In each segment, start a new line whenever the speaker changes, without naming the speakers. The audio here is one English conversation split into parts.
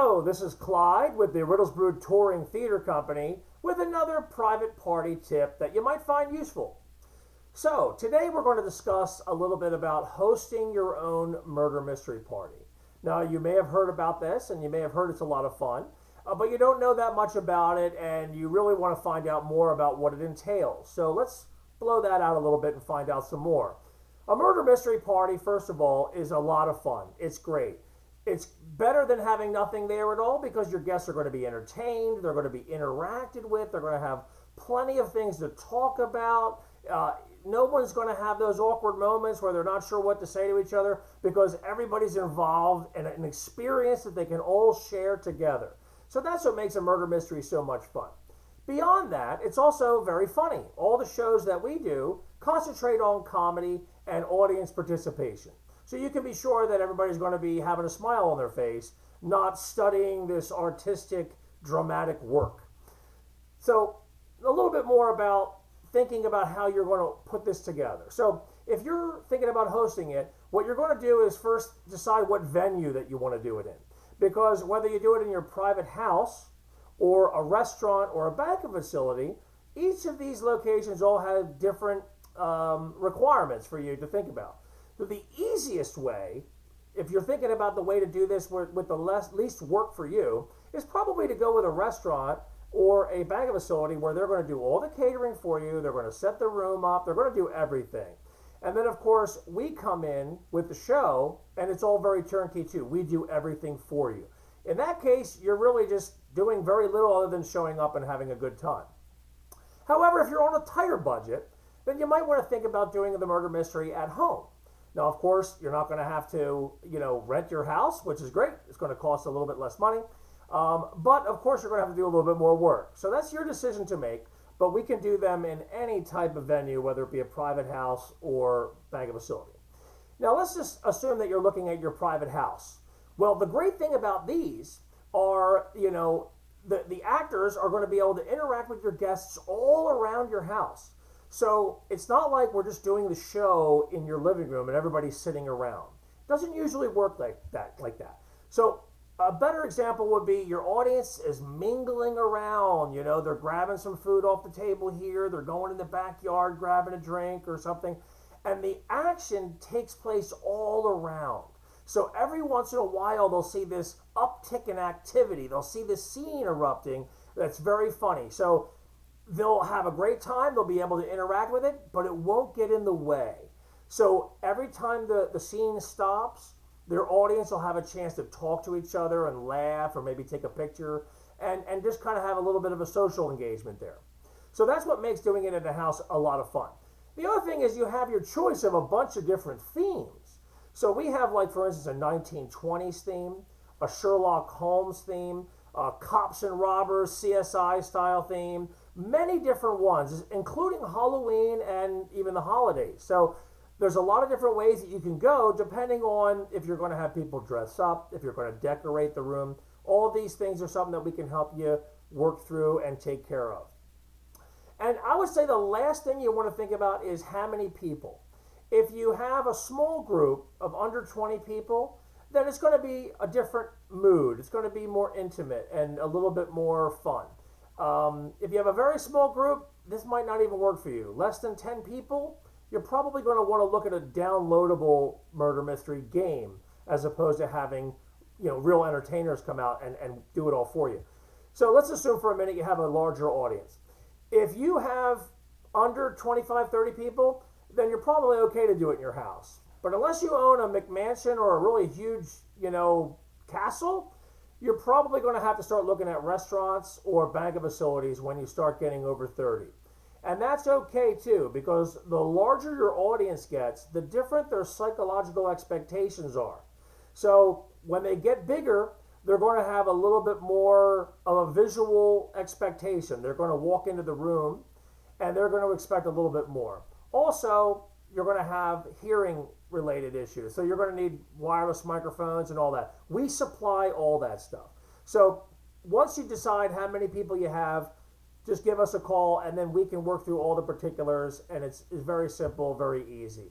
Hello, this is Clyde with the Riddlesbrood Touring Theater Company with another private party tip that you might find useful. So, today we're going to discuss a little bit about hosting your own murder mystery party. Now, you may have heard about this and you may have heard it's a lot of fun, but you don't know that much about it and you really want to find out more about what it entails. So, let's blow that out a little bit and find out some more. A murder mystery party, first of all, is a lot of fun. It's great. It's better than having nothing there at all because your guests are going to be entertained, they're going to be interacted with, they're going to have plenty of things to talk about. No one's going to have those awkward moments where they're not sure what to say to each other because everybody's involved in an experience that they can all share together. So that's what makes a murder mystery so much fun. Beyond that, it's also very funny. All the shows that we do concentrate on comedy and audience participation. So you can be sure that everybody's going to be having a smile on their face, not studying this artistic, dramatic work. So a little bit more about thinking about how you're going to put this together. So if you're thinking about hosting it, what you're going to do is first decide what venue that you want to do it in. Because whether you do it in your private house or a restaurant or a banquet facility, each of these locations all have different requirements for you to think about. So the easiest way, if you're thinking about the way to do this with the least work for you, is probably to go with a restaurant or a banquet facility where they're going to do all the catering for you, they're going to set the room up, they're going to do everything. And then, of course, we come in with the show, and it's all very turnkey too. We do everything for you. In that case, you're really just doing very little other than showing up and having a good time. However, if you're on a tighter budget, then you might want to think about doing the murder mystery at home. Now, of course, you're not going to have to, rent your house, which is great. It's going to cost a little bit less money. But, of course, you're going to have to do a little bit more work. So that's your decision to make. But we can do them in any type of venue, whether it be a private house or banquet facility. Now, let's just assume that you're looking at your private house. Well, the great thing about these are, the actors are going to be able to interact with your guests all around your house. So it's not like we're just doing the show in your living room and everybody's sitting around. It doesn't usually work like that. So a better example would be your audience is mingling around. They're grabbing some food off the table here. They're going in the backyard, grabbing a drink or something. And the action takes place all around. So every once in a while, they'll see this uptick in activity. They'll see this scene erupting that's very funny. So they'll have a great time, they'll be able to interact with it, but it won't get in the way. So every time the scene stops, their audience will have a chance to talk to each other and laugh or maybe take a picture and just kind of have a little bit of a social engagement there. So that's what makes doing it in the house a lot of fun. The other thing is you have your choice of a bunch of different themes. So we have, like, for instance, a 1920s theme, a Sherlock Holmes theme, cops and robbers, CSI style theme, many different ones, including Halloween and even the holidays. So there's a lot of different ways that you can go depending on if you're going to have people dress up, if you're going to decorate the room. All these things are something that we can help you work through and take care of. And I would say the last thing you want to think about is how many people. If you have a small group of under 20 people, then it's going to be a different mood. It's going to be more intimate and a little bit more fun. If you have a very small group, this might not even work for you. Less than 10 people, you're probably going to want to look at a downloadable murder mystery game as opposed to having, real entertainers come out and do it all for you. So let's assume for a minute you have a larger audience. If you have under 25, 30 people, then you're probably okay to do it in your house. But unless you own a McMansion or a really huge, castle, you're probably going to have to start looking at restaurants or banquet facilities when you start getting over 30. And that's okay too, because the larger your audience gets, the different their psychological expectations are. So when they get bigger, they're going to have a little bit more of a visual expectation. They're going to walk into the room and they're going to expect a little bit more. Also, you're going to have hearing related issues. So you're going to need wireless microphones and all that. We supply all that stuff. So once you decide how many people you have, just give us a call and then we can work through all the particulars, and it's very simple, very easy.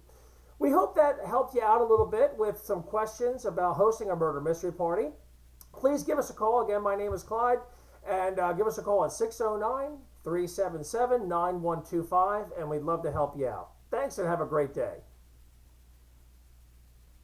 We hope that helped you out a little bit with some questions about hosting a murder mystery party. please give us a call. Again, my name is Clyde, and give us a call at 609-377-9125, and we'd love to help you out. Thanks, and have a great day.